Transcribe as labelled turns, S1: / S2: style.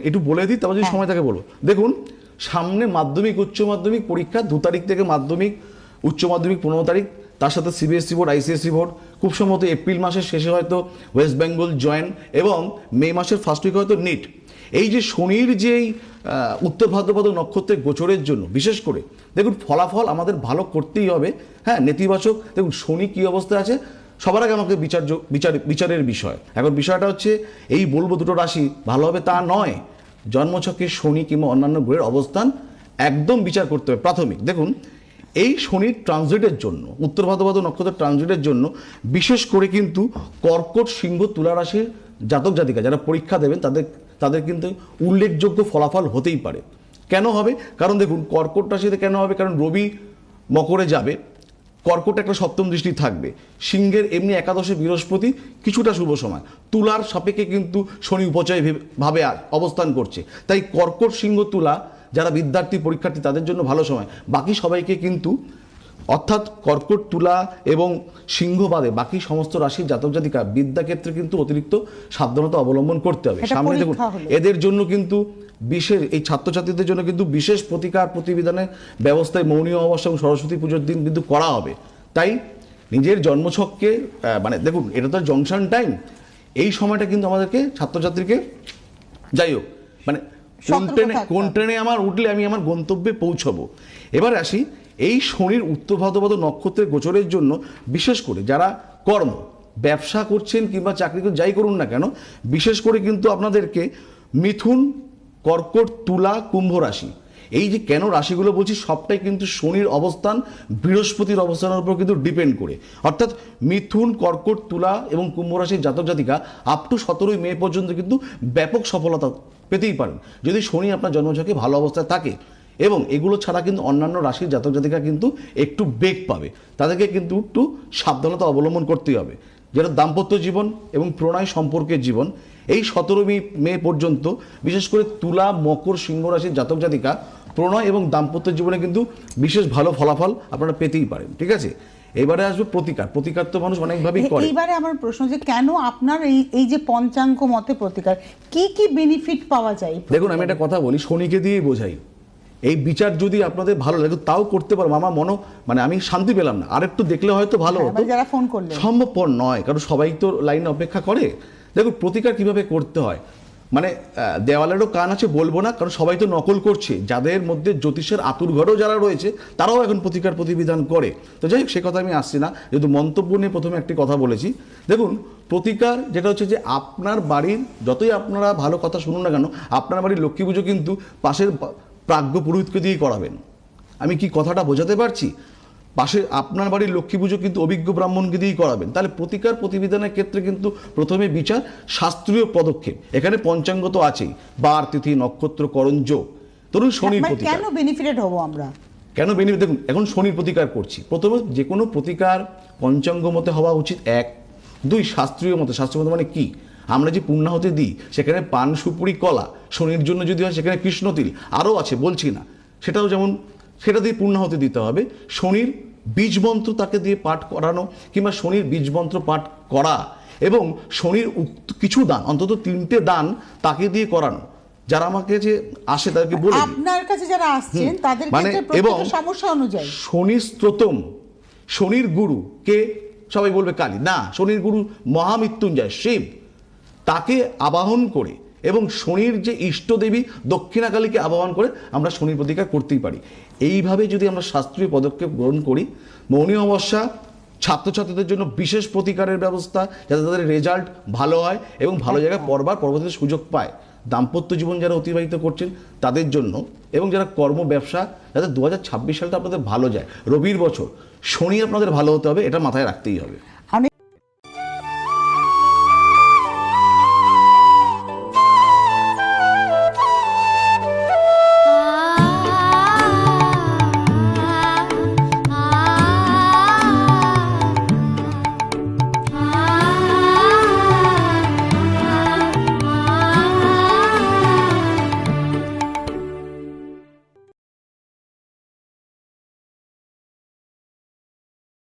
S1: একটু বলে দিই, তারপর যদি সময় থাকে বলবো। দেখুন, সামনে মাধ্যমিক উচ্চ মাধ্যমিক পরীক্ষা 2 তারিখ থেকে মাধ্যমিক উচ্চ মাধ্যমিক 15 তারিখ, তার সাথে সিবিএসসি বোর্ড আইসিএসসি বোর্ড, খুব সম্ভবত এপ্রিল মাসের শেষে হয়তো ওয়েস্ট বেঙ্গল জয়েন, এবং মে মাসের ফার্স্ট উইকে হয়তো নিট। এই যে শনির যেই উত্তর ভাদ্রপদ নক্ষত্রের গোচরের জন্য বিশেষ করে দেখুন ফলাফল আমাদের ভালো করতেই হবে। হ্যাঁ, নেতিবাচক দেখুন শনি কী অবস্থায় আছে সবার আগে আমাকে বিচারের বিষয়। এখন বিষয়টা হচ্ছে এই বলবো দুটো রাশি ভালো হবে তা নয়, জন্মছকে শনি কিংবা অন্যান্য গ্রহের অবস্থান একদম বিচার করতে হবে প্রাথমিক। দেখুন এই শনির ট্রানজিটের জন্য, উত্তর ভাদ্রপদ নক্ষত্রের ট্রানজিটের জন্য বিশেষ করে কিন্তু কর্কট সিংহ তুলা রাশির জাতক জাতিকা যারা পরীক্ষা দেবেন তাদের কিন্তু উল্লেখযোগ্য ফলাফল হতেই পারে। কেন হবে? কারণ দেখুন কর্কট রাশিতে কেন হবে, কারণ রবি মকরে যাবে, কর্কট একটা সপ্তম দৃষ্টি থাকবে, সিংহের এমনি একাদশে বৃহস্পতি কিছুটা শুভ সময়, তুলার সাপেক্ষে কিন্তু শনি উপচয় ভাবে অবস্থান করছে। তাই কর্কট সিংহ তুলা যারা বিদ্যার্থী পরীক্ষার্থী তাদের জন্য ভালো সময়। বাকি সবাইকে কিন্তু অর্থাৎ কর্কট তুলা এবং সিংহ বাদে বাকি সমস্ত রাশির জাতক জাতিকা বিদ্যাক্ষেত্রে কিন্তু অতিরিক্ত সাবধানতা অবলম্বন করতে হবে। সামনে দেখুন এদের জন্য কিন্তু বিশেষ এই ছাত্রছাত্রীদের জন্য কিন্তু বিশেষ প্রতিকার প্রতিবিধানের ব্যবস্থায় মৌনী অমাবস্যা এবং সরস্বতী পুজোর দিন কিন্তু করা হবে। তাই নিজের জন্মছককে মানে দেখুন এটা তো জংশন টাইম, এই সময়টা কিন্তু আমাদেরকে ছাত্রছাত্রীকে যাই হোক মানে কোন ট্রেনে আমার উঠলে আমি আমার গন্তব্যে পৌঁছবো। এবার আসি এই শনির উত্তর ভাদ্রপদ নক্ষত্রের গোচরের জন্য বিশেষ করে যারা কর্ম ব্যবসা করছেন কিংবা চাকরি যাই করুন না কেন, বিশেষ করে কিন্তু আপনাদেরকে মিথুন, কর্কট, তুলা, কুম্ভ রাশি, এই যে কেন রাশিগুলো বলছি সবটাই কিন্তু শনির অবস্থান বৃহস্পতির অবস্থানের উপর কিন্তু ডিপেন্ড করে। অর্থাৎ মিথুন, কর্কট, তুলা এবং কুম্ভ রাশির জাতক জাতিকা আপ টু 17ই মে পর্যন্ত কিন্তু ব্যাপক সফলতা পেতেই পারেন যদি শনি আপনার জন্মছকে ভালো অবস্থায় থাকে। এবং এগুলো ছাড়া কিন্তু অন্যান্য রাশির জাতক জাতিকা কিন্তু একটু বেগ পাবে, তাদেরকে কিন্তু একটু সাবধানতা অবলম্বন করতেই হবে। যেটা দাম্পত্য জীবন এবং প্রণয় সম্পর্কের জীবন, এই 17ই মে পর্যন্ত বিশেষ করে তুলা, মকর, সিংহ রাশির জাতক জাতিকা প্রণয় এবং দাম্পত্য জীবনে কিন্তু বিশেষ ভালো ফলাফল আপনারা পেতেই পারেন। ঠিক আছে, এবারে আসবে প্রতিকার। প্রতিকার তো মানুষ অনেকভাবেই করে।
S2: এইবারে আমার প্রশ্ন যে কেন আপনার এই যে পঞ্চাঙ্গ মতে প্রতিকার কি কি বেনিফিট পাওয়া যায়?
S1: দেখুন আমি একটা কথা বলি, শনিকে দিয়েই বোঝাই। এই বিচার যদি আপনাদের ভালো লাগে তাও করতে পারো, আমার মানে আমি শান্তি পেলাম না, আরেকটু দেখলে হয়তো ভালো হতো।
S2: যারা ফোন করলে
S1: সম্ভবপর নয়, কারণ সবাই তো লাইনে অপেক্ষা করে। দেখুন প্রতিকার কিভাবে করতে হয়, মানে দেওয়ালেরও কান আছে বলবো না, কারণ সবাই তো নকল করছে। যাদের মধ্যে জ্যোতিষের আতুর ঘরেও যারা রয়েছে তারাও এখন প্রতিকার প্রতিবিধান করে। তো যাই হোক সে কথা আমি আসছি না, যেহেতু মন্তব্য নিয়ে প্রথমে একটি কথা বলেছি। দেখুন প্রতিকার যেটা হচ্ছে যে আপনার বাড়ির যতই আপনারা ভালো কথা শুনুন না কেন, আপনার বাড়ির লক্ষ্মী পুজো কিন্তু পাশের প্রাজ্ঞ পুরোহিতকে দিয়ে করাবেন। আমি কি কথাটা বোঝাতে পারছি? পাশে আপনার বাড়ির লক্ষ্মী পুজো কিন্তু অভিজ্ঞ ব্রাহ্মণকে দিয়েই করাবেন। তাহলে প্রতিকার প্রতিবিধানের ক্ষেত্রে কিন্তু প্রথমে বিচার শাস্ত্রীয় পদক্ষেপ। এখানে পঞ্চাঙ্গ তো আছেই, বার, তিথি, নক্ষত্র, করণ, যোগ। ধরুন শনির প্রতিকার
S2: কেন বেনিফিটেড হবো আমরা,
S1: কেন বেনিফিট? দেখুন এখন শনির প্রতিকার করছি। প্রথমে যে কোনো প্রতিকার পঞ্চাঙ্গ মতে হওয়া উচিত 1, 2 শাস্ত্রীয় মতে। শাস্ত্রীয় মতে মানে কি? আমরা যে পূর্ণাহুতি দিই সেখানে পান, সুপুরি, কলা, শনির জন্য যদি হয় সেখানে কৃষ্ণতিল, আরও আছে বলছি না, সেটাও যেমন সেটা দিয়ে পূর্ণাহুতি দিতে হবে। শনির বীজ মন্ত্র তাকে দিয়ে পাঠ করানো কিংবা শনির বীজ মন্ত্র পাঠ করা এবং শনির কিছু দান, অন্তত 3টে দান তাকে দিয়ে করানো। যারা আমাকে যে আসে তাদেরকে বলে
S2: আপনার কাছে যারা আসছেন তাদের ক্ষেত্রে এবং সমস্যা অনুযায়ী
S1: শনি স্তোত্রম, শনির গুরু কে সবাই বলবে কালী, না, শনির গুরু মহামৃত্যুঞ্জয় শিব, তাকে আবাহন করে এবং শনির যে ইষ্টদেবী দক্ষিণাকালীকে আবাহন করে আমরা শনির প্রতিকার করতেই পারি। এইভাবে যদি আমরা শাস্ত্রীয় পদক্ষেপ গ্রহণ করি, মৌনী অমাবস্যা ছাত্রছাত্রীদের জন্য বিশেষ প্রতিকারের ব্যবস্থা যাতে তাদের রেজাল্ট ভালো হয় এবং ভালো জায়গায় পড়বার পরবর্তীতে সুযোগ পায়। দাম্পত্য জীবন যারা অতিবাহিত করছেন তাদের জন্য এবং যারা কর্ম ব্যবসা, যাতে 2026 সালটা আপনাদের ভালো যায়, রবির বছর, শনি আপনাদের ভালো হতে হবে, এটা মাথায় রাখতেই হবে।